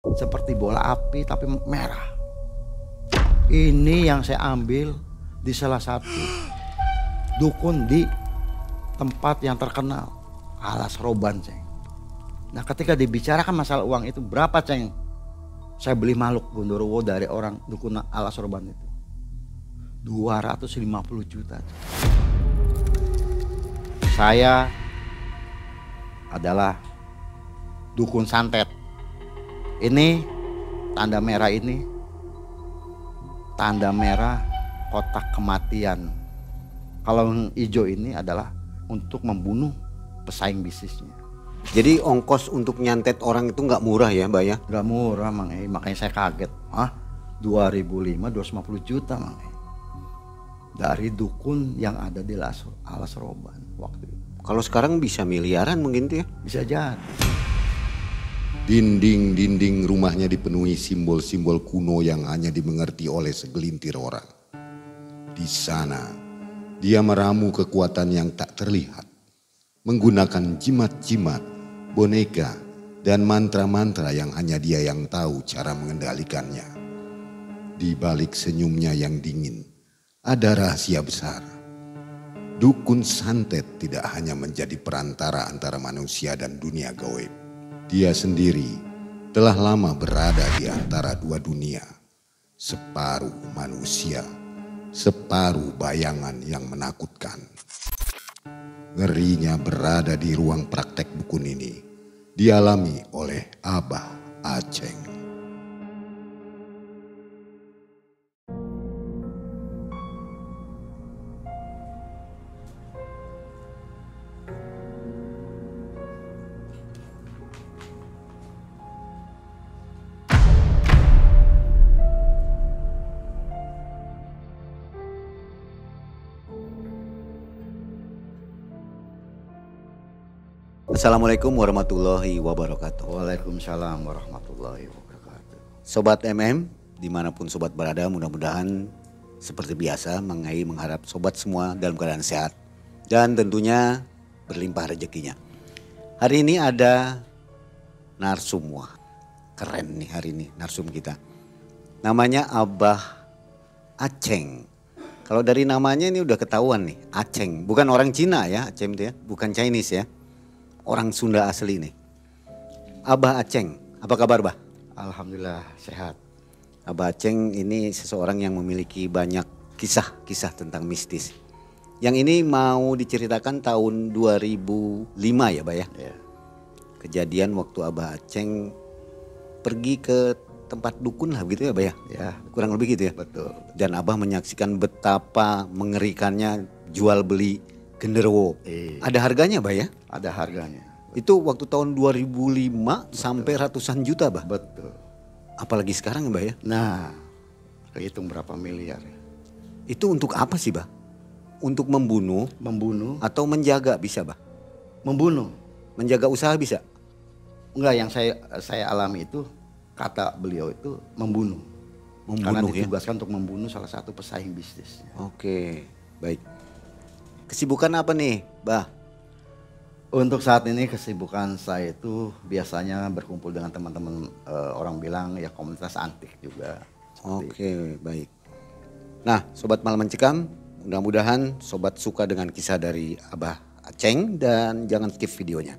seperti bola api tapi merah. Ini yang saya ambil di salah satu dukun di tempat yang terkenal, Alas Roban, Ceng. Nah, ketika dibicarakan masalah uang itu berapa, Ceng? Saya beli makhluk Gondorowo dari orang dukun Alas Roban itu. 250 juta. Ceng. Saya adalah dukun santet. Ini tanda merah ini, tanda merah kotak kematian. Kalau yang hijau ini adalah untuk membunuh pesaing bisnisnya. Jadi ongkos untuk nyantet orang itu nggak murah ya, Mbak ya? Nggak murah, Mang. Makanya saya kaget. 2005 250 juta, Mang. Dari dukun yang ada di Alas Roban waktu itu. Kalau sekarang bisa miliaran mungkin tuh ya? Bisa jadi. Dinding-dinding rumahnya dipenuhi simbol-simbol kuno yang hanya dimengerti oleh segelintir orang. Di sana, dia meramu kekuatan yang tak terlihat. Menggunakan jimat-jimat, boneka, dan mantra-mantra yang hanya dia yang tahu cara mengendalikannya. Di balik senyumnya yang dingin, ada rahasia besar. Dukun santet tidak hanya menjadi perantara antara manusia dan dunia gaib. Dia sendiri telah lama berada di antara dua dunia. Separuh manusia, separuh bayangan yang menakutkan. Ngerinya berada di ruang praktek dukun ini dialami oleh Abah Aceng. Assalamualaikum warahmatullahi wabarakatuh. Waalaikumsalam warahmatullahi wabarakatuh. Sobat MM, dimanapun sobat berada, mudah-mudahan seperti biasa Mangai mengharap sobat semua dalam keadaan sehat dan tentunya berlimpah rezekinya. Hari ini ada narsum, wah keren nih hari ini narsum kita. Namanya Abah Aceng. Kalau dari namanya ini udah ketahuan nih, Aceng. Bukan orang Cina ya, Aceng itu ya, bukan Chinese ya. Orang Sunda asli nih. Abah Aceng, apa kabar Bah? Alhamdulillah sehat. Abah Aceng ini seseorang yang memiliki banyak kisah-kisah tentang mistis. Yang ini mau diceritakan tahun 2005 ya Bah ya? Ya. Kejadian waktu Abah Aceng pergi ke tempat dukun lah gitu ya Bah ya? Ya, Kurang lebih gitu ya? betul. Dan Abah menyaksikan betapa mengerikannya jual beli genderuwo. Ada harganya Bah ya? Ada harganya. Itu waktu tahun 2005 sampai ratusan juta Bah. Betul. Apalagi sekarang Bah ya. Nah, kehitung berapa miliar ya. Itu untuk apa sih Bah? Untuk membunuh Membunuh, atau menjaga bisa Bah? membunuh. Menjaga usaha bisa? Enggak, yang saya alami itu kata beliau itu membunuh. Karena Membunuh ya? ditugaskan untuk membunuh salah satu pesaing bisnis. Oke, baik. Kesibukan apa nih Bah? Untuk saat ini kesibukan saya itu biasanya berkumpul dengan teman-teman, orang bilang ya komunitas antik juga. Oke, baik. Nah, Sobat Malam Mencekam, mudah-mudahan Sobat suka dengan kisah dari Abah Aceng dan jangan skip videonya.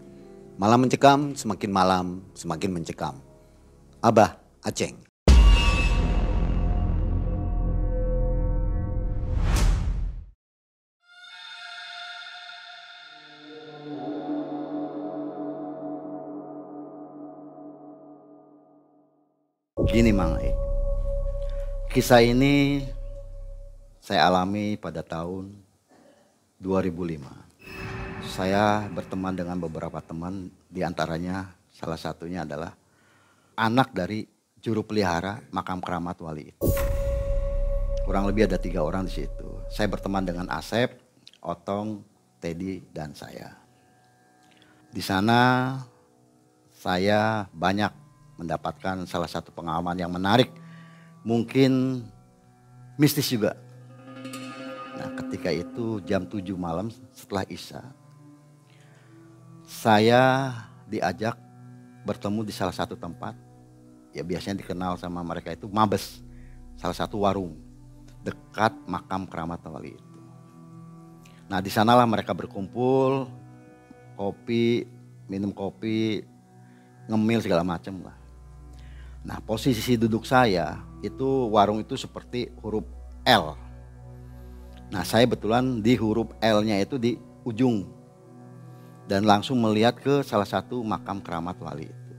Malam Mencekam, semakin malam, semakin mencekam. Abah Aceng. Gini Mang, kisah ini saya alami pada tahun 2005. Saya berteman dengan beberapa teman, diantaranya salah satunya adalah anak dari juru pelihara makam keramat wali itu. Kurang lebih ada 3 orang di situ. Saya berteman dengan Asep, Otong, Teddy, dan saya. Di sana saya banyak mendapatkan salah satu pengalaman yang menarik, mungkin mistis juga. Nah, ketika itu jam 7 malam setelah Isya, saya diajak bertemu di salah satu tempat ya biasanya dikenal sama mereka itu Mabes, salah satu warung dekat makam keramat wali itu. Nah di sanalah mereka berkumpul, kopi, minum kopi, ngemil segala macam lah. Nah posisi duduk saya itu warung itu seperti huruf L. Nah saya betulan di huruf L-nya itu di ujung dan langsung melihat ke salah satu makam keramat wali itu.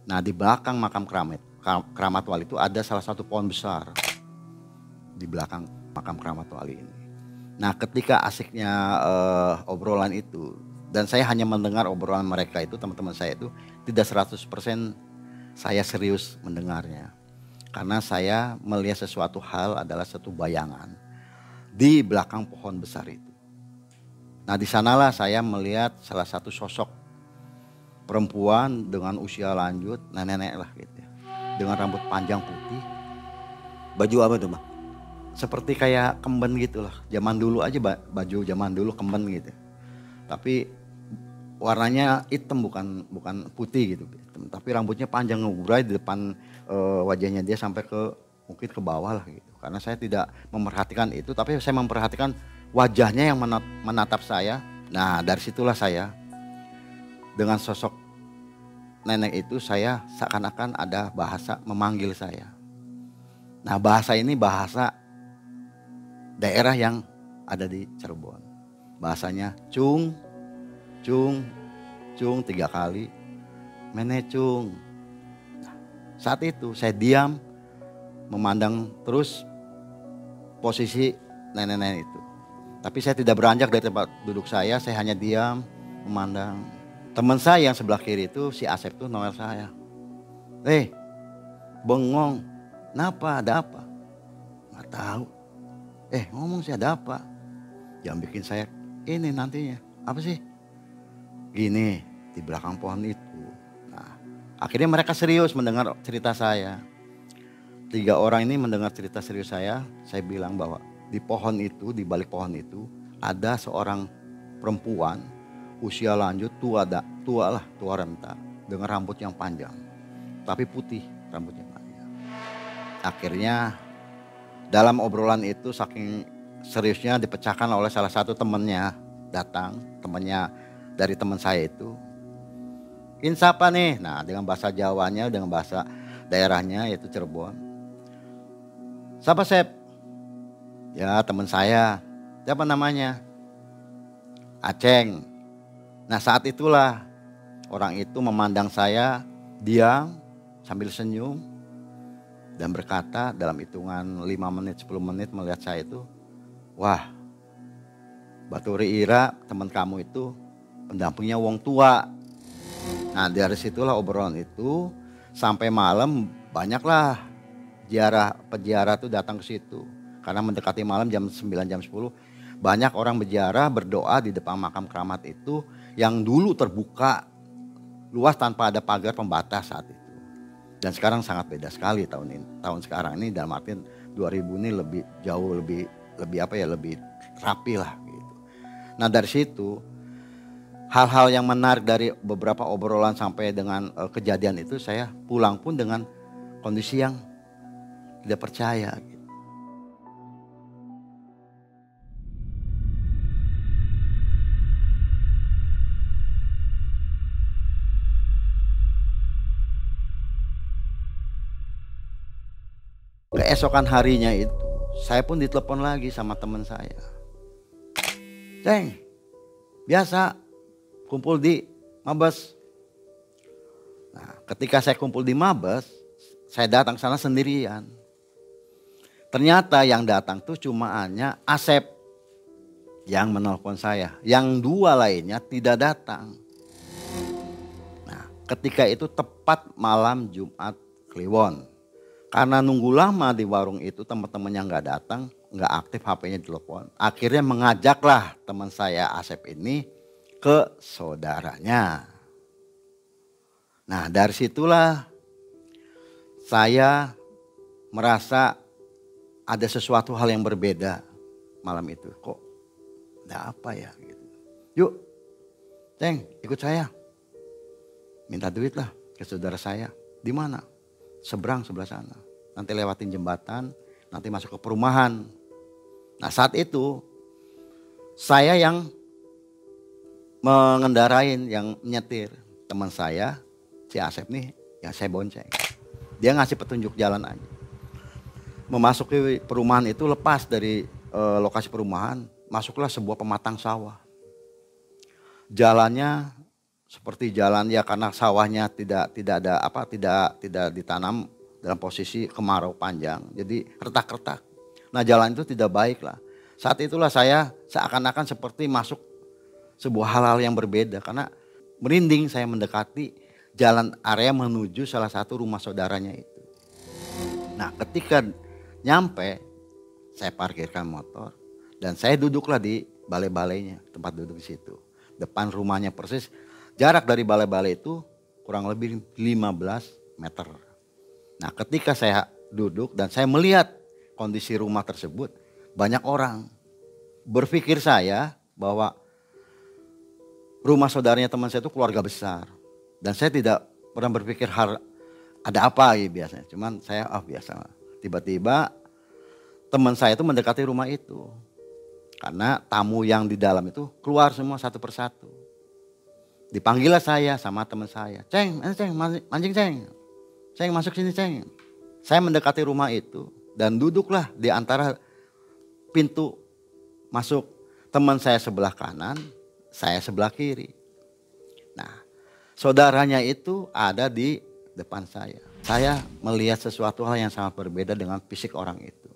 Nah di belakang makam keramat wali itu ada salah satu pohon besar di belakang makam keramat wali ini. Nah ketika asiknya obrolan itu dan saya hanya mendengar obrolan mereka itu, teman-teman saya itu tidak 100% saya serius mendengarnya. Karena saya melihat sesuatu hal adalah satu bayangan di belakang pohon besar itu. Nah di sanalah saya melihat salah satu sosok perempuan dengan usia lanjut, nenek-nenek lah gitu ya. Dengan rambut panjang putih. Baju apa tuh, Bang? Seperti kayak kemben gitu lah. Zaman dulu aja baju zaman dulu kemben gitu. Tapi warnanya hitam bukan putih gitu. Tapi rambutnya panjang ngegurai di depan wajahnya dia sampai ke mungkin ke bawah lah gitu. Karena saya tidak memperhatikan itu, tapi saya memperhatikan wajahnya yang menatap saya. Nah dari situlah saya dengan sosok nenek itu saya seakan-akan ada bahasa memanggil saya. Nah bahasa ini bahasa daerah yang ada di Cirebon. Bahasanya cung, cung, cung 3 kali. Menecung. Nah, saat itu saya diam memandang terus posisi nenek-nenek itu. Tapi saya tidak beranjak dari tempat duduk saya hanya diam memandang. Teman saya yang sebelah kiri itu si Asep tuh noel saya. Bengong, kenapa, ada apa? Nggak tahu. Ngomong sih ada apa? Jangan bikin saya ini nantinya. Apa sih? Gini, di belakang pohon itu. Nah, akhirnya mereka serius mendengar cerita saya. 3 orang ini mendengar cerita serius saya bilang bahwa di pohon itu, di balik pohon itu ada seorang perempuan usia lanjut, tua renta dengan rambut yang panjang. Tapi putih rambutnya panjang. Akhirnya dalam obrolan itu saking seriusnya dipecahkan oleh salah satu temannya datang, temannya dari teman saya itu. "In siapa nih?" Nah dengan bahasa Jawanya, dengan bahasa daerahnya yaitu Cirebon. "Siapa Sep?" "Ya teman saya." "Siapa namanya?" "Aceng." Nah saat itulah orang itu memandang saya diam sambil senyum dan berkata dalam hitungan 5 menit 10 menit melihat saya itu, "Wah, Baturi Ira teman kamu itu pendampingnya wong tua." Nah dari situlah obrolan itu sampai malam banyaklah peziarah tuh datang ke situ. Karena mendekati malam jam 9 jam 10 banyak orang berziarah berdoa di depan makam keramat itu yang dulu terbuka luas tanpa ada pagar pembatas saat itu. Dan sekarang sangat beda sekali tahun sekarang ini, dalam artian 2000 ini lebih jauh lebih rapi lah gitu. Nah dari situ hal-hal yang menarik dari beberapa obrolan sampai dengan kejadian itu saya pulang pun dengan kondisi yang tidak percaya gitu. Keesokan harinya itu saya pun ditelepon lagi sama teman saya. "Ceng, biasa kumpul di Mabes." Nah, ketika saya kumpul di Mabes, saya datang sana sendirian. Ternyata yang datang tuh cuma hanya Asep yang menelpon saya. Yang 2 lainnya tidak datang. Nah, ketika itu tepat malam Jumat Kliwon. Karena nunggu lama di warung itu teman-teman yang gak datang, gak aktif HP-nya ditelepon. Akhirnya mengajaklah teman saya Asep ini ke saudaranya. Nah dari situlah saya merasa ada sesuatu hal yang berbeda malam itu. Kok ada apa ya gitu. "Yuk Ceng ikut saya. Minta duit lah ke saudara saya." "Di mana?" seberang sebelah sana. Nanti lewatin jembatan, nanti masuk ke perumahan. Nah saat itu saya yang mengendarain, yang nyetir. Teman saya, si Asep nih, ya saya bonceng. Dia ngasih petunjuk jalan aja. Memasuki perumahan itu lepas dari lokasi perumahan, masuklah sebuah pematang sawah. Jalannya seperti jalan ya karena sawahnya tidak ditanam dalam posisi kemarau panjang. Jadi retak-retak. Nah jalan itu tidak baik lah. Saat itulah saya seakan-akan seperti masuk sebuah hal-hal yang berbeda. Karena merinding saya mendekati jalan area menuju salah satu rumah saudaranya itu. Nah ketika nyampe saya parkirkan motor. Dan saya duduklah di balai-balainya, tempat duduk di situ. Depan rumahnya persis, jarak dari balai-balai itu kurang lebih 15 meter. Nah ketika saya duduk dan saya melihat kondisi rumah tersebut, banyak orang. Berpikir saya bahwa rumah saudaranya teman saya itu keluarga besar. Dan saya tidak pernah berpikir ada apa ya biasanya. Cuman saya biasa. Tiba-tiba teman saya itu mendekati rumah itu. Karena tamu yang di dalam itu keluar semua satu persatu. Dipanggillah saya sama teman saya. Ceng, mancing Ceng. Ceng masuk sini Ceng. Saya mendekati rumah itu dan duduklah di antara pintu masuk. Teman saya sebelah kanan, saya sebelah kiri. Nah, saudaranya itu ada di depan saya. Saya melihat sesuatu hal yang sangat berbeda dengan fisik orang itu.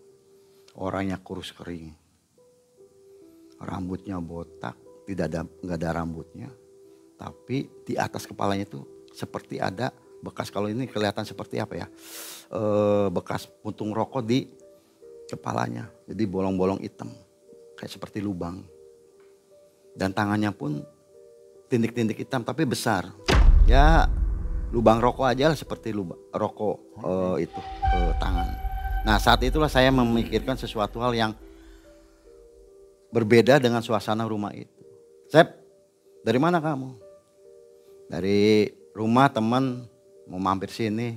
Orangnya kurus kering. Rambutnya botak, nggak ada rambutnya. Tapi di atas kepalanya itu seperti ada bekas, kalau ini kelihatan seperti apa ya, bekas puntung rokok di kepalanya. Jadi bolong-bolong hitam, kayak seperti lubang. Dan tangannya pun tindik-tindik hitam tapi besar. Ya lubang rokok aja lah, seperti lubang rokok itu tangan. Nah saat itulah saya memikirkan sesuatu hal yang berbeda dengan suasana rumah itu. Sep, dari mana kamu? Dari rumah teman, mau mampir sini.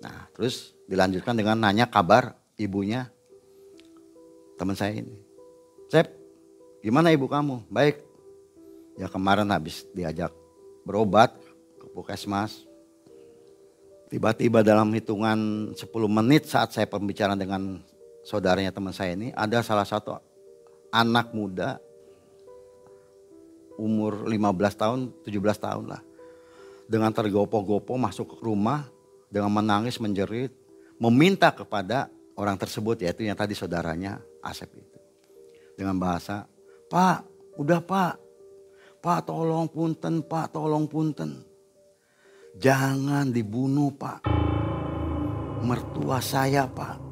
Nah terus dilanjutkan dengan nanya kabar ibunya teman saya ini. Sep, gimana ibu kamu? Baik. Ya kemarin habis diajak berobat ke puskesmas. Tiba-tiba dalam hitungan 10 menit saat saya pembicaraan dengan saudaranya teman saya ini, ada salah satu anak muda umur 15 tahun, 17 tahun lah. Dengan tergopoh-gopoh masuk ke rumah dengan menangis, menjerit, meminta kepada orang tersebut, yaitu yang tadi saudaranya Asep itu. Dengan bahasa, Pak, udah Pak. Pak tolong punten, Pak tolong punten. Jangan dibunuh Pak. Mertua saya Pak.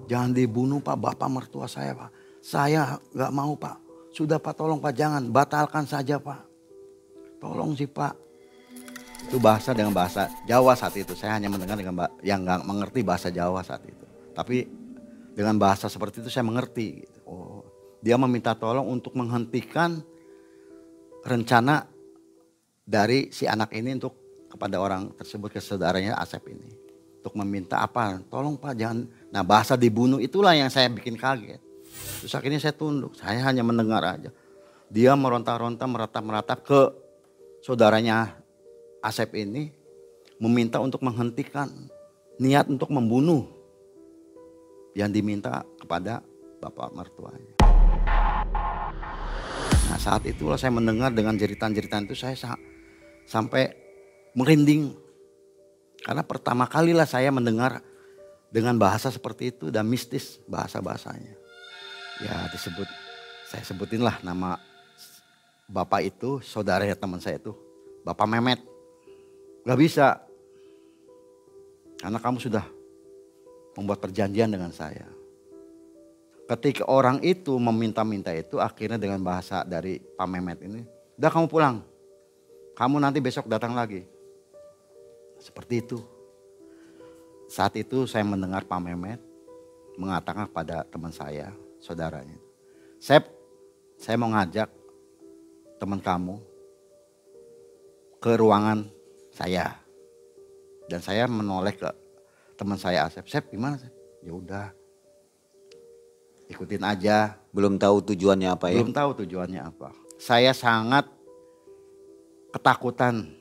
Jangan dibunuh Pak, bapak mertua saya Pak. Saya gak mau Pak. Sudah Pak tolong Pak, jangan, batalkan saja Pak. Tolong sih Pak. Itu bahasa dengan bahasa Jawa saat itu. Saya hanya mendengar dengan yang gak mengerti bahasa Jawa saat itu. Tapi dengan bahasa seperti itu saya mengerti. Gitu. Oh, dia meminta tolong untuk menghentikan rencana dari si anak ini untuk kepada orang tersebut, ke saudaranya Asep ini. Untuk meminta apa? Tolong Pak jangan. Nah bahasa dibunuh itulah yang saya bikin kaget. Terus akhirnya saya tunduk, saya hanya mendengar aja. Dia meronta-ronta, meratap-meratap ke saudaranya Asep ini. Meminta untuk menghentikan niat untuk membunuh yang diminta kepada bapak mertuanya. Nah saat itulah saya mendengar dengan jeritan-jeritan itu, saya sampai merinding. Karena pertama kalilah saya mendengar dengan bahasa seperti itu dan mistis bahasa-bahasanya. Ya saya sebutin lah nama bapak itu, saudaranya teman saya itu, Bapak Mehmet. Gak bisa, karena kamu sudah membuat perjanjian dengan saya. Ketika orang itu meminta-minta itu, akhirnya dengan bahasa dari Pak Mehmet ini, udah kamu pulang, kamu nanti besok datang lagi. Seperti itu. Saat itu saya mendengar Pak Mehmet mengatakan pada teman saya, saudaranya, Sep, saya mau ngajak teman kamu ke ruangan saya. Dan saya menoleh ke teman saya Asep, Sep gimana Sep? Ya udah, ikutin aja. Belum tahu tujuannya apa ya? Belum tahu tujuannya apa. Saya sangat ketakutan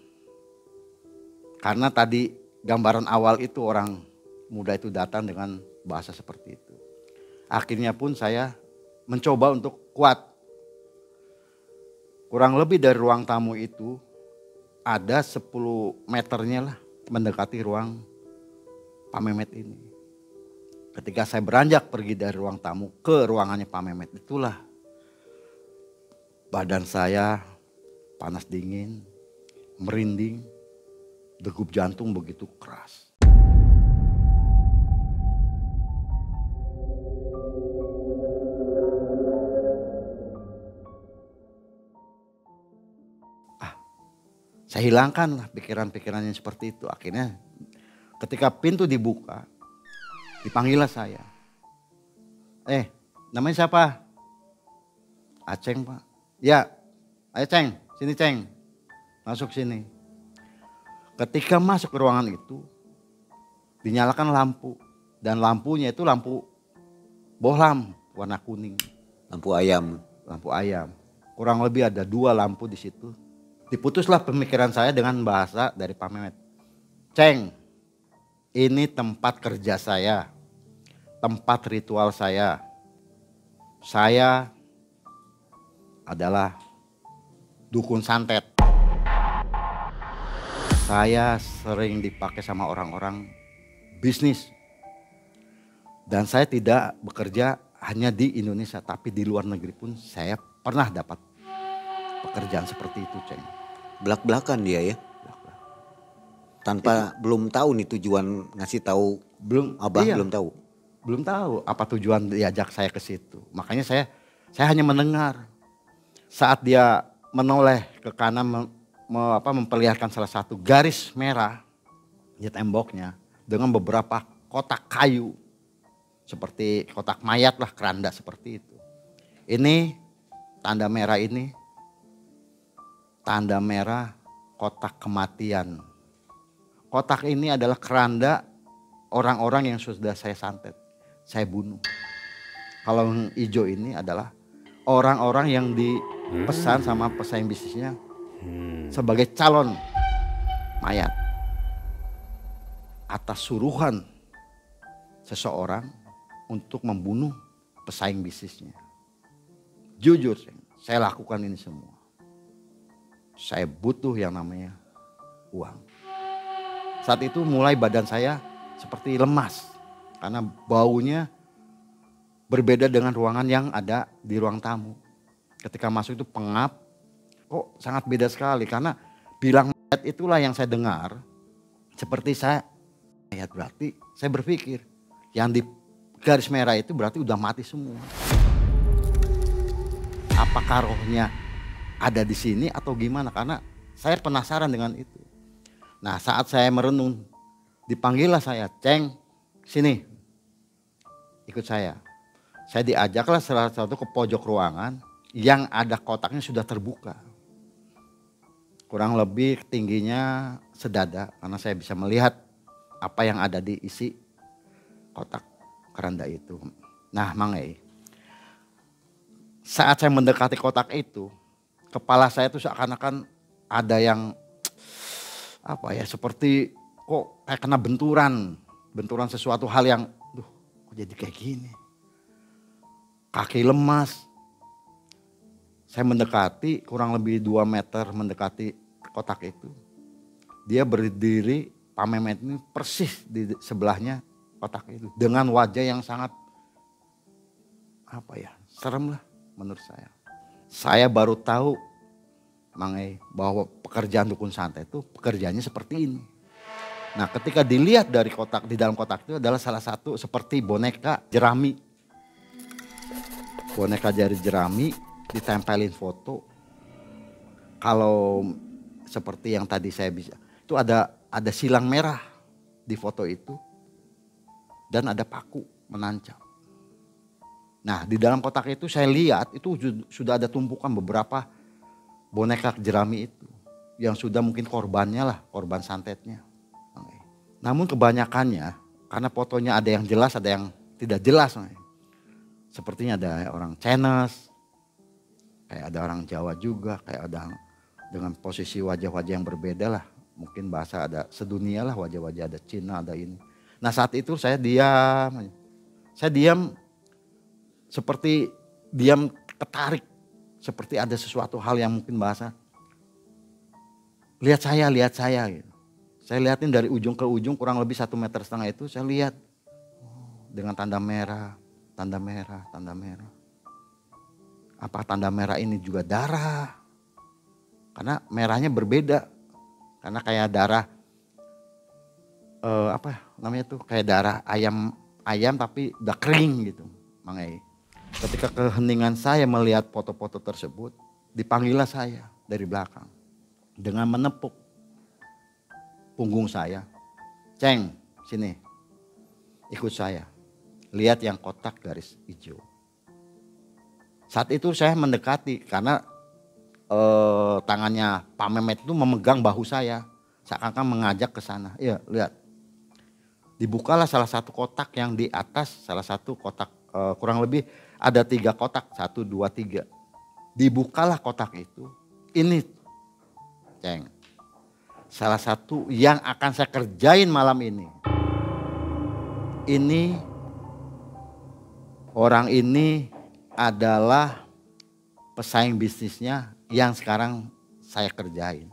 karena tadi gambaran awal itu orang muda itu datang dengan bahasa seperti itu. Akhirnya pun saya mencoba untuk kuat. Kurang lebih dari ruang tamu itu ada 10 meternya lah mendekati ruang Pak Mehmet ini. Ketika saya beranjak pergi dari ruang tamu ke ruangannya Pak Mehmet, itulah badan saya panas dingin, merinding, degup jantung begitu keras. Saya hilangkan lah pikiran-pikiran yang seperti itu. Akhirnya ketika pintu dibuka, dipanggillah saya. Namanya siapa? Aceng Pak. Ya, ayo Ceng, sini Ceng. Masuk sini. Ketika masuk ke ruangan itu, dinyalakan lampu. Dan lampunya itu lampu bohlam warna kuning. Lampu ayam. Lampu ayam. Kurang lebih ada 2 lampu di situ. Diputuslah pemikiran saya dengan bahasa dari Pak Mehmet. Ceng, ini tempat kerja saya. Tempat ritual saya. Saya adalah dukun santet. Saya sering dipakai sama orang-orang bisnis. Dan saya tidak bekerja hanya di Indonesia, tapi di luar negeri pun saya pernah dapat pekerjaan seperti itu, Ceng. Belak-belakan dia ya? Tanpa belum tahu nih tujuan ngasih tahu. Abah iya, belum tahu. Belum tahu apa tujuan diajak saya ke situ. Makanya saya hanya mendengar. Saat dia menoleh ke kanan memperlihatkan salah satu garis merah di temboknya dengan beberapa kotak kayu. Seperti kotak mayat lah, keranda seperti itu. Ini tanda merah ini. Tanda merah kotak kematian. Kotak ini adalah keranda orang-orang yang sudah saya santet. Saya bunuh. Kalau yang hijau ini adalah orang-orang yang dipesan sama pesaing bisnisnya sebagai calon mayat. Atas suruhan seseorang untuk membunuh pesaing bisnisnya. Jujur saya lakukan ini semua. Saya butuh yang namanya uang. Saat itu mulai badan saya seperti lemas. Karena baunya berbeda dengan ruangan yang ada di ruang tamu. Ketika masuk itu pengap. Kok sangat beda sekali. Karena bilang mayat itulah yang saya dengar. Seperti saya mayat, berarti saya berpikir. Yang di garis merah itu berarti udah mati semua. Apakah rohnya ada di sini atau gimana, karena saya penasaran dengan itu. Nah, saat saya merenung, dipanggillah saya, Ceng, sini, ikut saya. Saya diajaklah salah satu ke pojok ruangan yang ada kotaknya sudah terbuka. Kurang lebih tingginya sedada karena saya bisa melihat apa yang ada di isi kotak keranda itu. Nah, Mangai, saat saya mendekati kotak itu, kepala saya tuh seakan-akan ada yang seperti kok kayak kena benturan sesuatu hal yang kok jadi kayak gini. Kaki lemas. Saya mendekati kurang lebih 2 meter mendekati kotak itu. Dia berdiri, Pak Mehmet ini persis di sebelahnya kotak itu dengan wajah yang sangat serem lah menurut saya. Saya baru tahu Mangai bahwa pekerjaan dukun santet itu pekerjaannya seperti ini. Nah, ketika dilihat dari kotak, di dalam kotak itu adalah salah satu seperti boneka jerami. Boneka jari jerami ditempelin foto. Kalau seperti yang tadi saya bisa, itu ada silang merah di foto itu dan ada paku menancap. Nah, di dalam kotak itu saya lihat itu sudah ada tumpukan beberapa boneka jerami itu yang sudah mungkin korban santetnya. Namun kebanyakannya Karena fotonya ada yang jelas, ada yang tidak jelas. Sepertinya ada orang Chinese, kayak ada orang Jawa juga, kayak ada dengan posisi wajah-wajah yang berbeda lah. Mungkin bahasa ada sedunia lah wajah-wajah, ada Cina, ada ini. Nah saat itu saya diam. Saya diam seperti diam ketarik. Seperti ada sesuatu hal yang mungkin bahasa. Lihat saya gitu. Saya lihatin dari ujung ke ujung kurang lebih 1,5 meter itu saya lihat. Dengan tanda merah, tanda merah, tanda merah. Apa tanda merah ini juga darah? Karena merahnya berbeda. Karena kayak darah, apa namanya tuh, kayak darah ayam tapi udah kering gitu. Mang Ei. Ketika keheningan saya melihat foto-foto tersebut, dipanggillah saya dari belakang. Dengan menepuk punggung saya. Ceng, sini. Ikut saya. Lihat yang kotak garis hijau. Saat itu saya mendekati karena tangannya Pak Mehmet itu memegang bahu saya. Seakan-akan mengajak ke sana. Iya, lihat. Dibukalah salah satu kotak yang di atas, salah satu kotak kurang lebih ada 3 kotak, 1, 2, 3. Dibukalah kotak itu. Ini, Ceng, salah satu yang akan saya kerjain malam ini. Ini, orang ini adalah pesaing bisnisnya yang sekarang saya kerjain.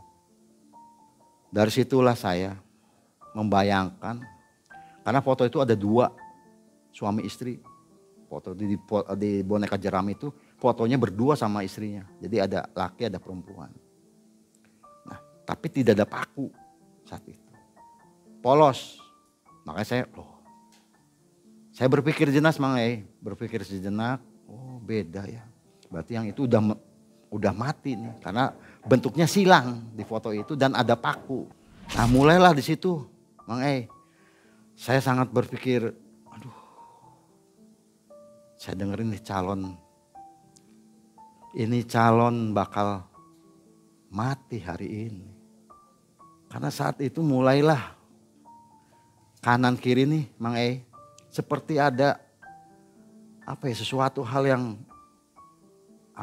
Dari situlah saya membayangkan, karena foto itu ada 2 suami istri. Foto di boneka jerami itu fotonya berdua sama istrinya. Jadi ada laki ada perempuan. Nah, tapi tidak ada paku saat itu. Polos. Makanya saya berpikir jenak Mang Ei. Berpikir sejenak, oh beda ya. Berarti yang itu udah mati nih. Karena bentuknya silang di foto itu dan ada paku. Nah mulailah di situ Mang Ei. Saya sangat berpikir, aduh. Saya dengerin nih calon bakal mati hari ini. Karena saat itu mulailah kanan kiri nih Mang Ei. Seperti ada sesuatu hal yang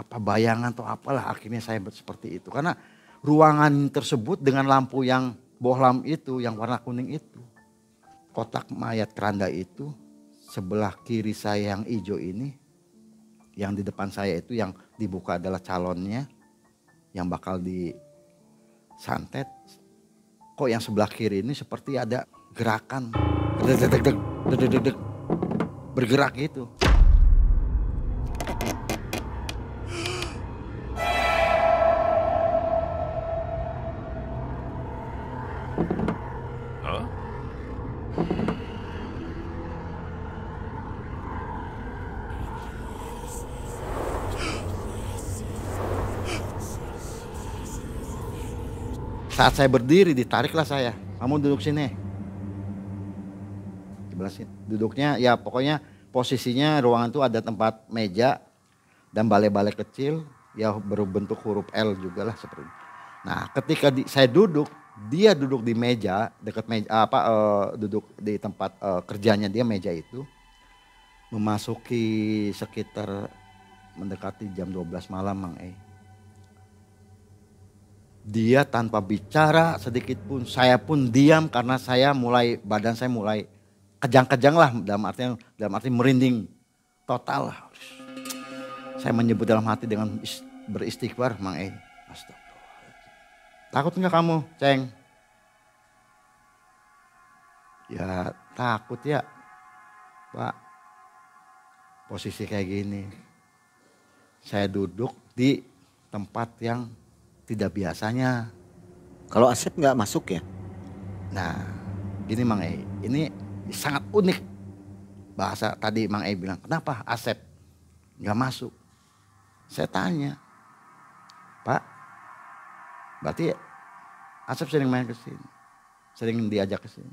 bayangan atau apalah, akhirnya saya seperti itu. Karena ruangan tersebut dengan lampu yang bohlam itu, yang warna kuning itu. Kotak mayat keranda itu. Sebelah kiri saya yang hijau ini, yang di depan saya itu yang dibuka adalah calonnya yang bakal disantet. Kok yang sebelah kiri ini seperti ada gerakan, bergerak gitu. Saat saya berdiri ditariklah saya. Kamu duduk sini. Sebelah sini. Duduknya ya pokoknya posisinya ruangan itu ada tempat meja dan balai-balai kecil ya berbentuk huruf L juga lah seperti itu. Nah ketika saya duduk, dia duduk di meja dekat meja duduk di tempat kerjanya dia, meja itu. Memasuki sekitar mendekati jam 12 malam Mang Ei. Dia tanpa bicara sedikit pun, saya pun diam karena badan saya mulai kejang-kejang lah, dalam arti merinding total lah. Saya menyebut dalam hati dengan beristighfar, Mang Ei. Astagfirullah. Takut enggak kamu, Ceng? Ya takut ya, Pak. Posisi kayak gini. Saya duduk di tempat yang tidak biasanya. Kalau Asep nggak masuk ya? Nah, gini Mang Ei, ini sangat unik. Bahasa tadi Mang Ei bilang, kenapa Asep nggak masuk? Saya tanya, Pak, berarti Asep sering main ke sini, sering diajak ke sini.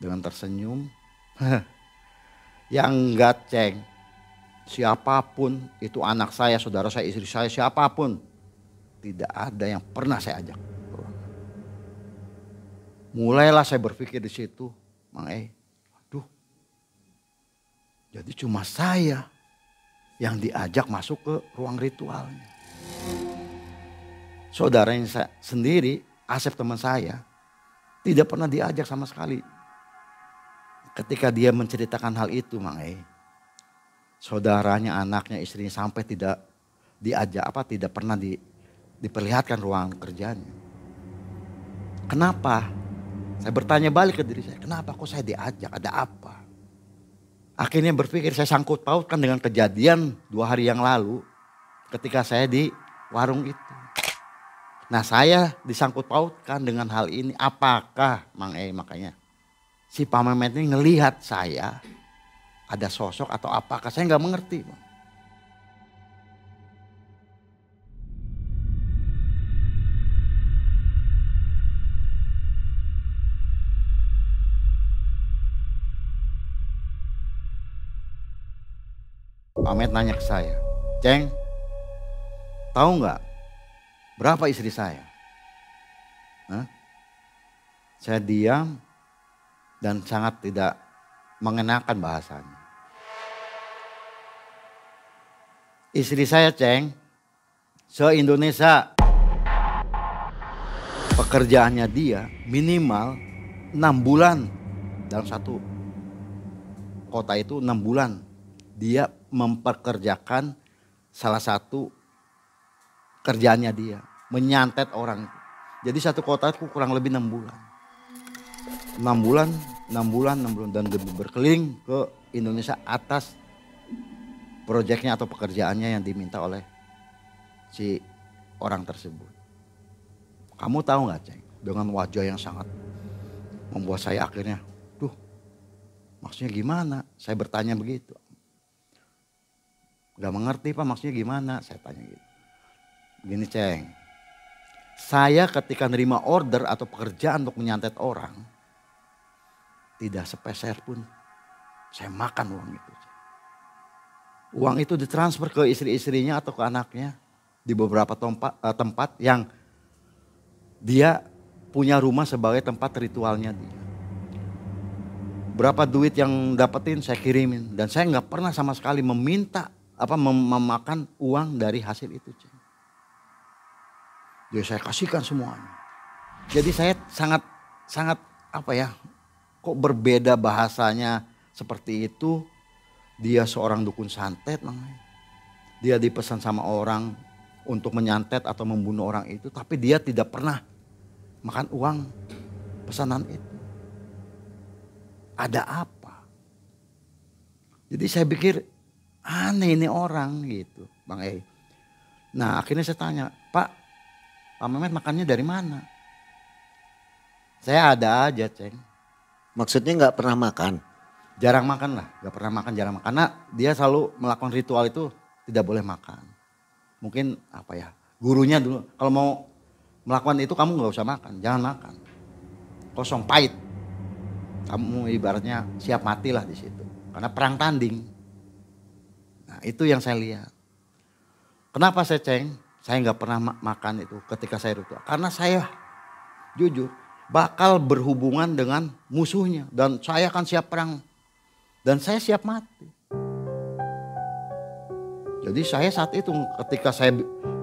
Dengan tersenyum, ya enggak Ceng. Siapapun itu, anak saya, saudara saya, istri saya, siapapun, tidak ada yang pernah saya ajak. Mulailah saya berpikir di situ, Mang aduh, jadi cuma saya yang diajak masuk ke ruang ritualnya. Saudaranya sendiri, Asep teman saya, tidak pernah diajak sama sekali. Ketika dia menceritakan hal itu, Mang saudaranya, anaknya, istrinya sampai tidak diajak, tidak pernah diperlihatkan ruang kerjanya. Kenapa? Saya bertanya balik ke diri saya, kenapa kok saya diajak, ada apa? Akhirnya berpikir, saya sangkut pautkan dengan kejadian 2 hari yang lalu ketika saya di warung itu. Nah, saya disangkut pautkan dengan hal ini, apakah Mang makanya si Pak Mehmet ini ngelihat saya ada sosok atau apakah, saya nggak mengerti. Pak Mehmet nanya ke saya, Ceng, tahu nggak berapa istri saya? Hah? Saya diam dan sangat tidak mengenakan bahasanya. Istri saya, Ceng, se-Indonesia. Pekerjaannya dia minimal 6 bulan. Dalam satu kota itu 6 bulan. Dia memperkerjakan salah satu kerjaannya dia. Menyantet orang. Jadi satu kota itu kurang lebih 6 bulan. 6 bulan dan berkeliling ke Indonesia atas proyeknya atau pekerjaannya yang diminta oleh si orang tersebut. Kamu tahu nggak, Ceng? Dengan wajah yang sangat membuat saya akhirnya, maksudnya gimana? Saya bertanya begitu. Gak mengerti Pak, maksudnya gimana? Saya tanya gitu. Begini, Ceng, saya ketika nerima order atau pekerjaan untuk menyantet orang, tidak sepeser pun saya makan uang itu. Uang itu ditransfer ke istri-istrinya atau ke anaknya di beberapa tempat yang dia punya rumah sebagai tempat ritualnya dia. Berapa duit yang dapetin saya kirimin, dan saya nggak pernah sama sekali meminta memakan uang dari hasil itu. Jadi saya kasihkan semuanya. Jadi saya sangat kok berbeda bahasanya seperti itu. Dia seorang dukun santet namanya. Dia dipesan sama orang untuk menyantet atau membunuh orang itu, tapi dia tidak pernah makan uang pesanan itu. Ada apa? Jadi saya pikir aneh ini orang gitu, Bang Nah, akhirnya saya tanya, Pak Mehmet makannya dari mana? Saya ada aja, Ceng. Maksudnya nggak pernah makan? Jarang makan lah, gak pernah makan, jarang makan. Karena dia selalu melakukan ritual itu tidak boleh makan. Mungkin gurunya dulu kalau mau melakukan itu kamu gak usah makan, jangan makan. Kosong, pahit. Kamu ibaratnya siap mati lah di situ. Karena perang tanding. Nah, itu yang saya lihat. Kenapa saya, Ceng? Saya gak pernah makan itu ketika saya ritual. Karena saya jujur bakal berhubungan dengan musuhnya. Dan saya akan siap perang. Dan saya siap mati. Jadi saya saat itu ketika saya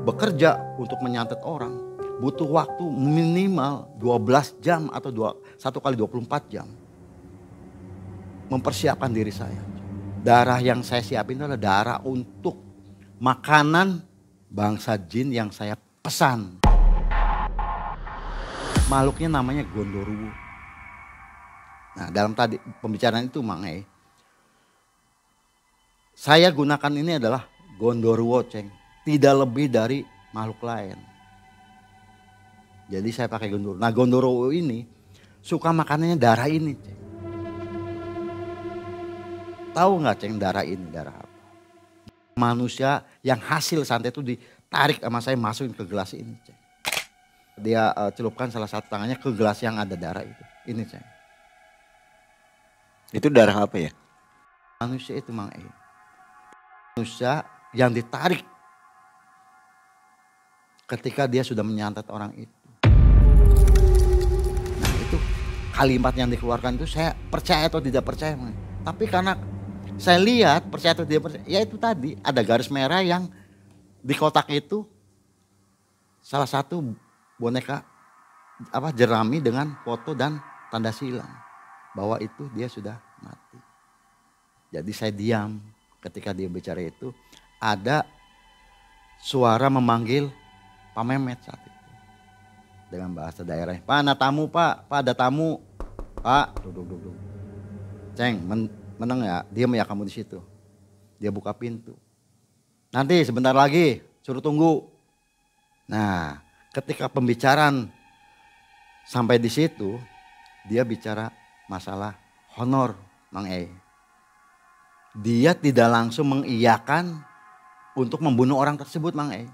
bekerja untuk menyantet orang, butuh waktu minimal 12 jam atau 1 kali 24 jam. Mempersiapkan diri saya. Darah yang saya siapin adalah darah untuk makanan bangsa jin yang saya pesan. Makhluknya namanya Gondoruo. Nah, dalam tadi pembicaraan itu Mang saya gunakan ini adalah Gondoruo, Ceng. Tidak lebih dari makhluk lain. Jadi saya pakai Gondoruo. Nah, Gondoruo ini suka makanannya darah ini, Ceng. Tahu nggak, Ceng, darah ini darah apa? Manusia yang hasil santet itu ditarik sama saya masukin ke gelas ini, Ceng. Dia celupkan salah satu tangannya ke gelas yang ada darah itu. Ini, Ceng. Itu darah apa ya? Manusia itu, Mang manusia yang ditarik ketika dia sudah menyantet orang itu. Nah, itu kalimat yang dikeluarkan itu saya percaya atau tidak percaya. Tapi karena saya lihat percaya atau tidak percaya, ya itu tadi ada garis merah yang di kotak itu salah satu boneka jerami dengan foto dan tanda silang bahwa itu dia sudah mati. Jadi saya diam ketika dia bicara itu, ada suara memanggil Pak Mehmet saat itu dengan bahasa daerah. Pak, ada tamu Pak, ada tamu. Pak, duduk. Ceng, meneng ya, diam ya kamu di situ. Dia buka pintu. Nanti sebentar lagi suruh tunggu. Nah, ketika pembicaraan sampai di situ, dia bicara masalah honor, Mang E. Dia tidak langsung mengiyakan untuk membunuh orang tersebut, Mang E.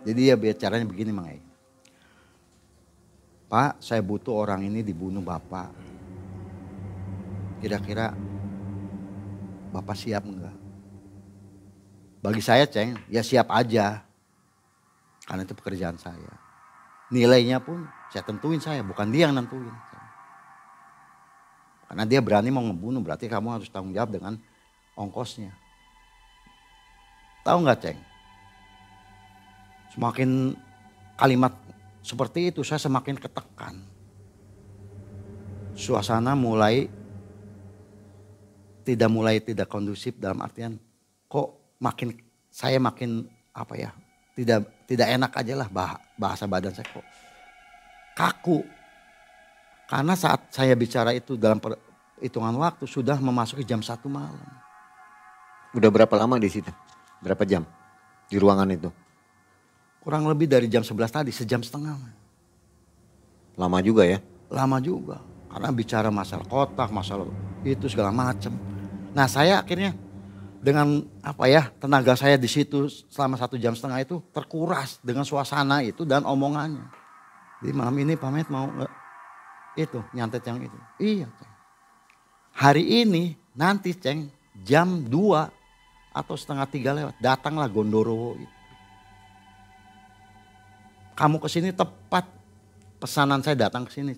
Jadi dia bicaranya begini, Mang E. Pak, saya butuh orang ini dibunuh Bapak. Kira-kira Bapak siap enggak? Bagi saya, Ceng, ya siap aja. Karena itu pekerjaan saya. Nilainya pun saya tentuin saya, bukan dia yang nentuin. Karena dia berani mau ngebunuh, berarti kamu harus tanggung jawab dengan ongkosnya. Tahu nggak, Ceng? Semakin kalimat seperti itu saya semakin ketekan. Suasana mulai tidak kondusif, dalam artian kok saya makin tidak enak aja lah bahasa badan saya kok kaku. Karena saat saya bicara itu dalam hitungan waktu sudah memasuki jam 1 malam. Udah berapa lama di situ? Berapa jam di ruangan itu? Kurang lebih dari jam 11 tadi, sejam setengah. Lama juga ya? Lama juga. Karena bicara masalah kotak, masalah itu segala macam. Nah, saya akhirnya dengan tenaga saya di situ selama 1 jam setengah itu terkuras dengan suasana itu dan omongannya. Jadi malam ini Pak Mehmet mau itu nyantet yang itu. Iya, Ceng. Hari ini nanti, Ceng, jam 2 atau setengah 3 lewat datanglah Gondorowo itu. Kamu kesini tepat pesanan saya datang ke sini.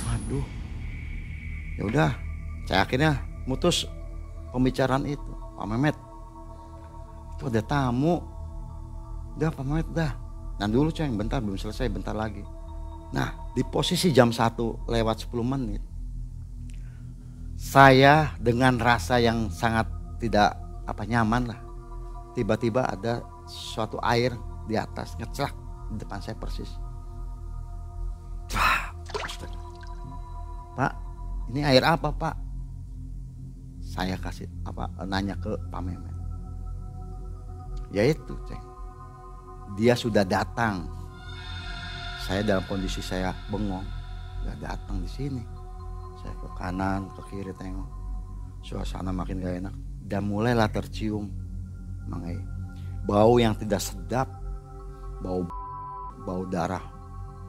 Waduh. Ya udah, saya akhirnya mutus pembicaraan itu. Pak Mehmet, itu ada tamu. Udah Pak Mehmet, udah. Nah dulu, Ceng, bentar belum selesai, bentar lagi. Nah, di posisi jam 1 lewat 10 menit. Saya dengan rasa yang sangat tidak nyaman lah. Tiba-tiba ada suatu air di atas ngeclak di depan saya persis. Pak, ini air apa, Pak? Saya kasih nanya ke Pak Mehmet. Ya itu, Ceng. Dia sudah datang. Saya dalam kondisi saya bengong. Dia datang di sini. Saya ke kanan, ke kiri tengok. Suasana makin gak enak. Dan mulailah tercium, Mang E, bau yang tidak sedap. Bau darah.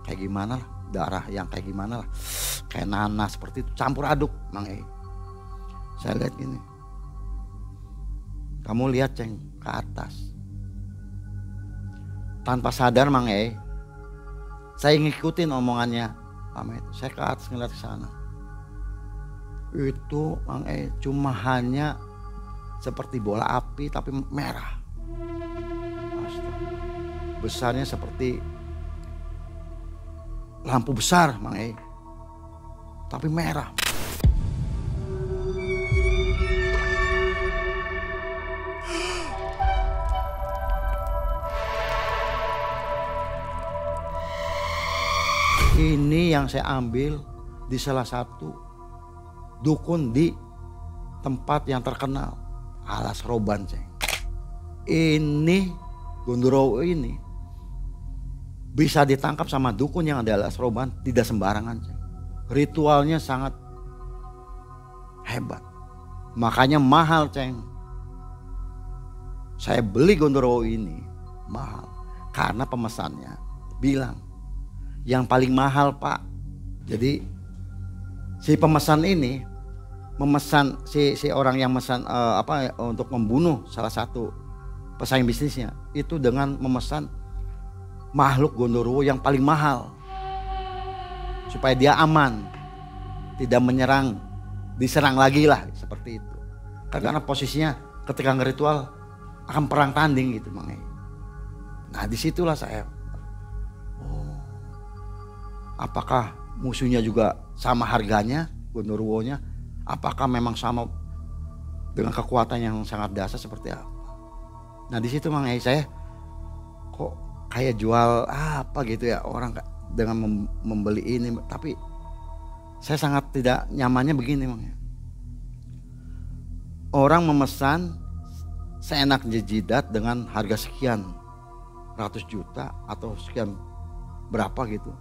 Kayak gimana lah. Darah yang kayak gimana lah. Kayak nanas seperti itu. Campur aduk, Mang E. Saya lihat gini. Kamu lihat, Ceng, ke atas. Tanpa sadar, Mang E, saya ngikutin omongannya Pak Mehmet. Saya ke atas ngeliat ke sana. Itu, Mang E, cuma hanya seperti bola api tapi merah. Astaga. Besarnya seperti lampu besar, Mang E, tapi merah. Ini yang saya ambil di salah satu dukun di tempat yang terkenal, Alas Roban, Ceng. Ini Gondorowo ini bisa ditangkap sama dukun yang ada Alas Roban tidak sembarangan, Ceng. Ritualnya sangat hebat. Makanya mahal, Ceng. Saya beli Gondorowo ini mahal karena pemesannya bilang yang paling mahal, Pak. Jadi si pemesan ini memesan si orang yang memesan untuk membunuh salah satu pesaing bisnisnya itu dengan memesan makhluk Gondorowo yang paling mahal. supaya dia aman, tidak menyerang, diserang lagi lah seperti itu. Karena posisinya ketika ngeritual akan perang tanding gitu Mang Ei. Nah disitulah saya, oh, apakah musuhnya juga sama harganya Gondoruonya? Apakah memang sama dengan kekuatan yang sangat dahsyat seperti apa? Nah di situ Mang Ei saya kok kayak jual apa gitu ya, orang dengan membeli ini, tapi saya sangat tidak nyamannya begini Mang Ei. Orang memesan seenak jidat dengan harga sekian ratus juta atau sekian berapa gitu,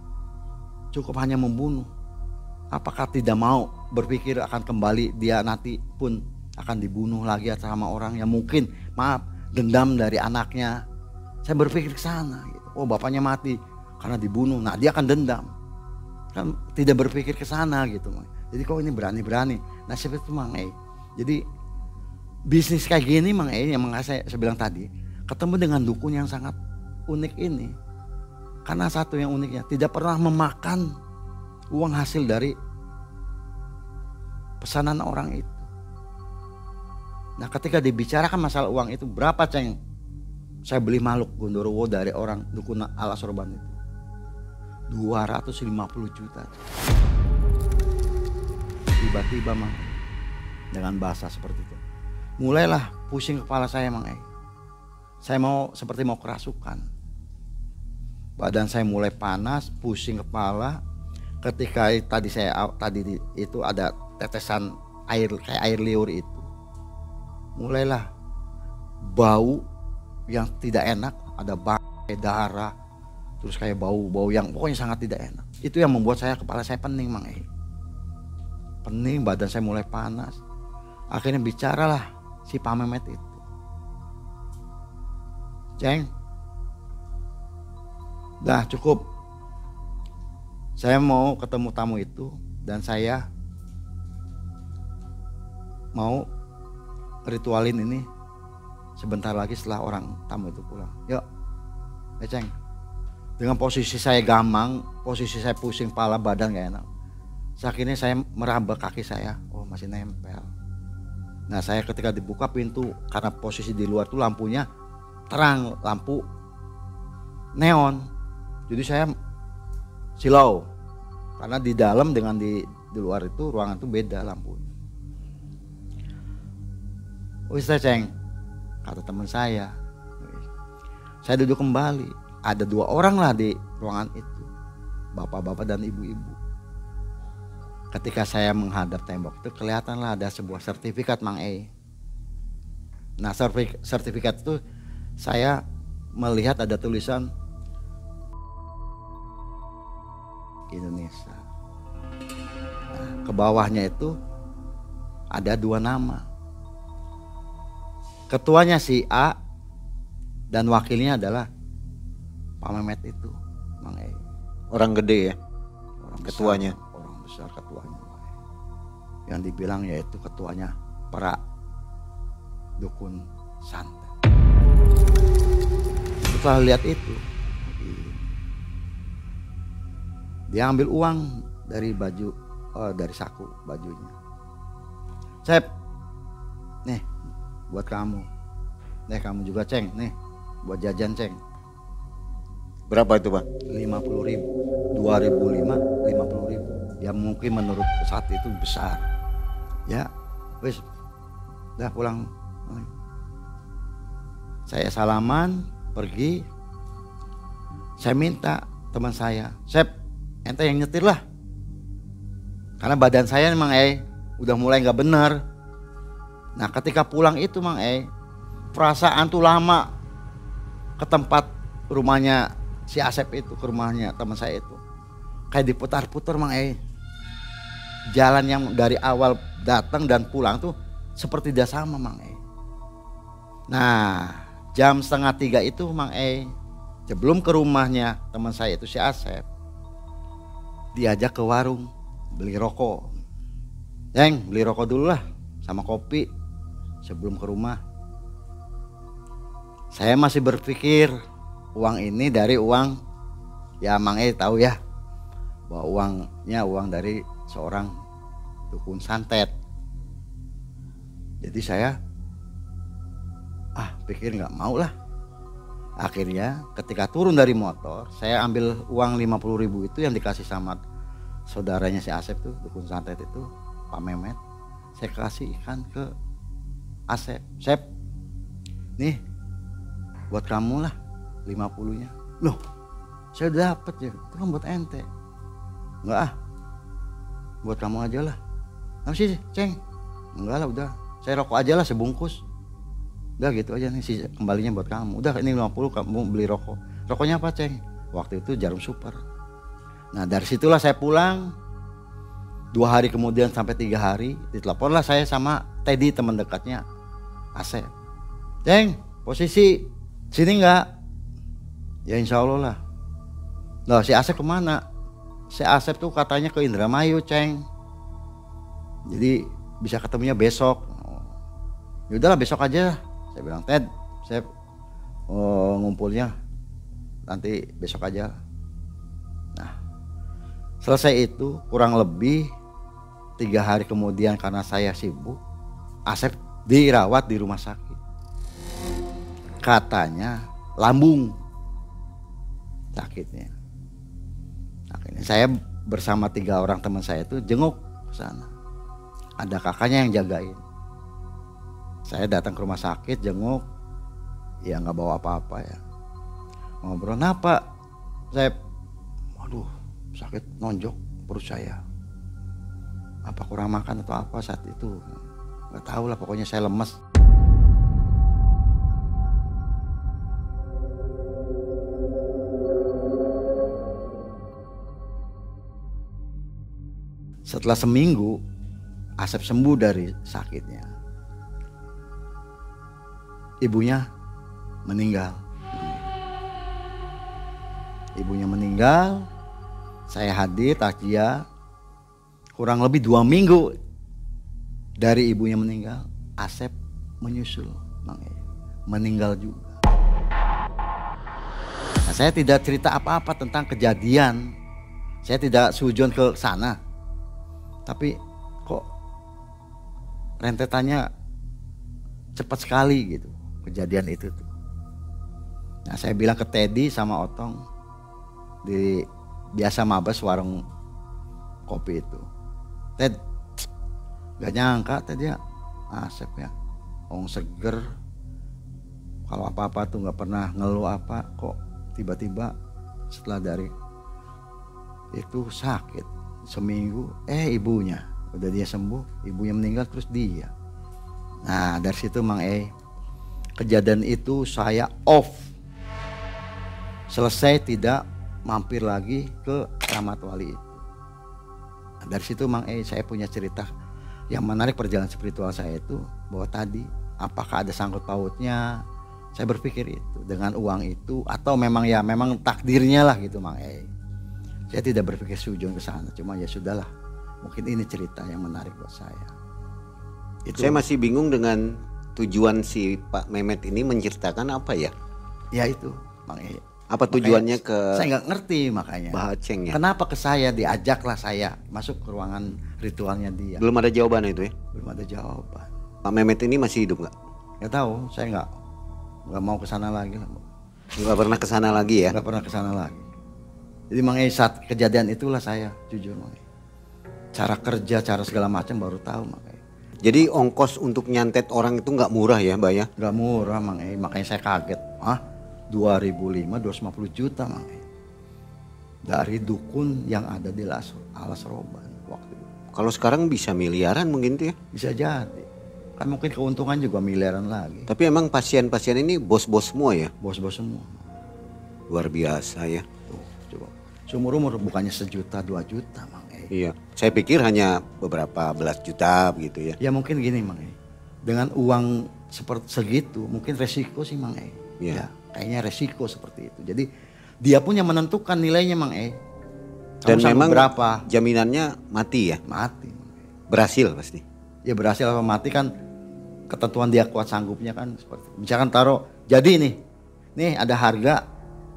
cukup hanya membunuh. Apakah tidak mau berpikir akan kembali, dia nanti pun akan dibunuh lagi sama orang yang mungkin maaf dendam dari anaknya. Saya berpikir ke sana gitu. Oh bapaknya mati karena dibunuh, nah dia akan dendam, kan tidak berpikir ke sana gitu. Jadi kok ini berani-berani nasib itu Mang Ei. Jadi bisnis kayak gini Mang Ei, yang saya bilang tadi, ketemu dengan dukun yang sangat unik ini. Karena satu yang uniknya, tidak pernah memakan uang hasil dari pesanan orang itu. Nah ketika dibicarakan masalah uang itu, berapa Ceng saya beli makhluk Gondoruo dari orang dukun ala sorban itu? 250 juta. Tiba-tiba Mang, dengan bahasa seperti itu, mulailah pusing kepala saya Mang Ei. Saya seperti mau kerasukan. Badan saya mulai panas, pusing kepala. Ketika tadi itu ada tetesan air kayak air liur itu, mulailah bau yang tidak enak, ada bangkai, darah, terus kayak bau yang pokoknya sangat tidak enak. Itu yang membuat kepala saya pening Mang Ei. Pening, badan saya mulai panas. Akhirnya bicaralah si Pak Mehmet itu. Ceng, dah cukup. Saya mau ketemu tamu itu dan saya mau ritualin ini sebentar lagi setelah orang tamu itu pulang. Yuk, Ceng. Dengan posisi saya gamang, posisi saya pusing, kepala badan gak enak. Akhirnya saya meraba kaki saya, oh masih nempel. Nah saya ketika dibuka pintu, karena posisi di luar tuh lampunya terang, lampu neon. Jadi saya silau, karena di dalam dengan di luar itu ruangan itu beda lampunya. Wis Ceng, kata teman saya. Saya duduk kembali, ada 2 orang lah di ruangan itu, bapak-bapak dan ibu-ibu. Ketika saya menghadap tembok itu kelihatanlah ada sebuah sertifikat Mang Ei. Nah sertifikat itu saya melihat ada tulisan Indonesia. Nah, ke bawahnya itu ada 2 nama. Ketuanya si A dan wakilnya adalah Pak Mehmet itu, Mang Ei. Orang gede ya, Orang ketuanya. Besar, orang besar ketuanya. Yang dibilang yaitu ketuanya para dukun santet. Setelah lihat itu, dia ambil uang dari baju, dari saku bajunya. Cep, nih buat kamu. Nih kamu juga Ceng, nih buat jajan Ceng. Berapa itu Pak? 50.000, 2005 50.000. Ya mungkin menurut saat itu besar. Ya, wis, dah pulang. Saya salaman, pergi. Saya minta teman saya, Sep, ente yang nyetir lah. Karena badan saya Mang Ei udah mulai nggak benar. Nah ketika pulang itu Mang Ei, perasaan tuh lama ke tempat rumahnya si Asep itu, ke rumahnya teman saya itu, kayak diputar-putar Mang Ei. Jalan yang dari awal datang dan pulang tuh seperti dia sama Mang Ei. Nah jam 2:30 itu Mang Ei, sebelum ke rumahnya teman saya itu si Asep, diajak ke warung beli rokok. Ceng, beli rokok dulu lah sama kopi sebelum ke rumah. Saya masih berpikir uang ini dari uang, ya Mang Ei tahu ya, Bawa uangnya uang dari seorang dukun santet. Jadi saya pikir nggak mau lah. Akhirnya ketika turun dari motor, saya ambil uang 50.000 itu yang dikasih sama saudaranya si Asep tuh, dukun santet itu, Pak Mehmet. Saya kasihkan ke Asep. Sep, nih buat kamu lah 50-nya. Loh, saya udah dapet ya, itu kan buat ente. Enggak buat kamu aja lah. Apa sih Ceng? Enggak lah, udah saya rokok aja lah sebungkus. Udah gitu aja nih, si kembalinya buat kamu. Udah ini 50, kamu beli rokok. Rokoknya apa Ceng? Waktu itu Jarum Super. Nah dari situlah saya pulang. 2 hari kemudian sampai 3 hari diteleponlah saya sama Teddy, teman dekatnya Asep. Ceng, posisi sini enggak? Ya insya Allah lah. Loh si Asep kemana? Si Asep tuh katanya ke Indramayu Ceng. Jadi bisa ketemunya besok. Ya udahlah besok aja. Saya bilang Ted, saya ngumpulnya nanti besok aja. Nah selesai itu kurang lebih 3 hari kemudian karena saya sibuk, Asep dirawat di rumah sakit. Katanya lambung sakitnya. Akhirnya saya bersama 3 orang teman saya itu jenguk ke sana. Ada kakaknya yang jagain. Saya datang ke rumah sakit jenguk, ya nggak bawa apa-apa ya. Ngobrol, kenapa? Saya, waduh sakit nonjok perut saya. Apa kurang makan atau apa saat itu? Nggak tahu lah, pokoknya saya lemes. Setelah seminggu, Asep sembuh dari sakitnya. Ibunya meninggal. Ibunya meninggal, saya hadir takziah. Kurang lebih 2 minggu dari ibunya meninggal, Asep menyusul, meninggal juga. Nah, saya tidak cerita apa-apa tentang kejadian. Saya tidak sujon ke sana. Tapi kok rentetannya cepat sekali gitu kejadian itu tuh. Nah saya bilang ke Teddy sama Otong di biasa mabes warung kopi itu, Ted, gak nyangka tadi ya Asep ya, orang seger, kalau apa-apa tuh gak pernah ngeluh apa, kok tiba-tiba setelah dari itu sakit seminggu, ibunya udah dia sembuh, ibunya meninggal terus dia. Nah dari situ Mang kejadian itu saya off. Selesai tidak mampir lagi ke Keramat Wali itu. Nah, dari situ Mang saya punya cerita yang menarik perjalanan spiritual saya itu, bahwa tadi apakah ada sangkut pautnya, saya berpikir itu dengan uang itu atau memang takdirnya lah gitu Mang Saya tidak berpikir sujud ke sana, cuma ya sudahlah, mungkin ini cerita yang menarik buat saya. Itu. Saya masih bingung dengan tujuan si Pak Mehmet ini menceritakan apa ya? Ya itu, Bang Apa tujuannya ke? Saya nggak ngerti makanya. Bah Aceng ya. Kenapa ke saya, diajaklah saya masuk ke ruangan ritualnya dia. Belum ada jawaban itu ya? Belum ada jawaban. Pak Mehmet ini masih hidup nggak? Nggak tahu, saya nggak mau ke sana lagi. Nggak pernah ke sana lagi ya? Nggak pernah ke sana lagi. Jadi Mang saat kejadian itulah saya jujur Mang cara kerja, cara segala macam baru tahu Mang Jadi ongkos untuk nyantet orang itu nggak murah ya Mbak ya? Nggak murah Mang makanya saya kaget. 2005 250 juta Mang dari dukun yang ada di Alas Roban waktu itu. Kalau sekarang bisa miliaran mungkin tuh ya? Bisa jadi. Kan mungkin keuntungan juga miliaran lagi. Tapi emang pasien-pasien ini bos-bos semua ya? Bos-bos semua. Luar biasa ya. Tuh, coba. Seumur-umur bukannya 1 juta 2 juta Mang Iya, saya pikir hanya beberapa belas juta begitu ya. Ya mungkin gini Mang dengan uang seperti segitu mungkin resiko sih Mang Iya. Ya, kayaknya resiko seperti itu. Jadi dia pun yang menentukan nilainya Mang Dan memang berapa? Jaminannya mati ya? Mati. Berhasil pasti. Ya berhasil atau mati kan ketentuan dia kuat sanggupnya kan seperti. Misalkan taruh jadi nih ada harga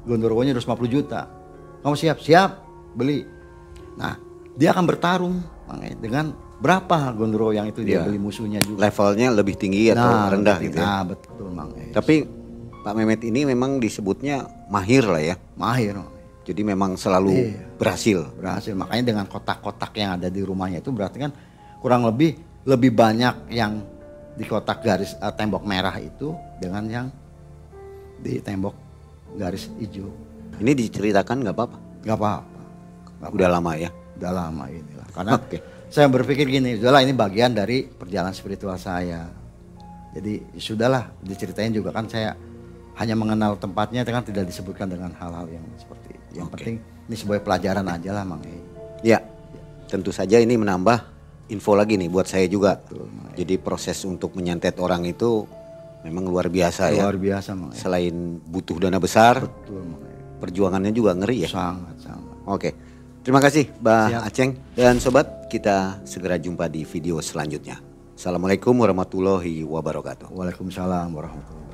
gondorowonya 250 juta. Kamu siap? Siap, beli. Nah, dia akan bertarung Mang E, dengan berapa gondoro yang itu dia beli musuhnya juga. Levelnya lebih tinggi atau rendah gitu ya. Nah, betul Mang E. Tapi Pak Mehmet ini memang disebutnya mahir lah ya. Mahir Mang E. Jadi memang selalu berhasil. Berhasil, makanya dengan kotak-kotak yang ada di rumahnya itu berarti kan kurang lebih banyak yang di kotak garis tembok merah itu dengan yang di tembok garis hijau. Ini diceritakan nggak apa-apa? Nggak apa-apa. Udah lama ya? Udah lama inilah. Karena saya berpikir gini, sudahlah ini bagian dari perjalanan spiritual saya. Jadi sudahlah diceritain juga kan saya hanya mengenal tempatnya kan tidak disebutkan dengan hal-hal yang seperti itu. Yang penting ini sebagai pelajaran aja lah Mang E. Ya, tentu saja ini menambah info lagi nih buat saya juga. Betul, Mang E. Jadi proses untuk menyantet orang itu memang luar biasa ya. Luar biasa Mang E. Selain butuh dana besar, Betul Mang E. perjuangannya juga ngeri ya. Sangat. Oke, terima kasih Mbak Aceng dan sobat, kita segera jumpa di video selanjutnya. Assalamualaikum warahmatullahi wabarakatuh. Waalaikumsalam warahmatullahi wabarakatuh.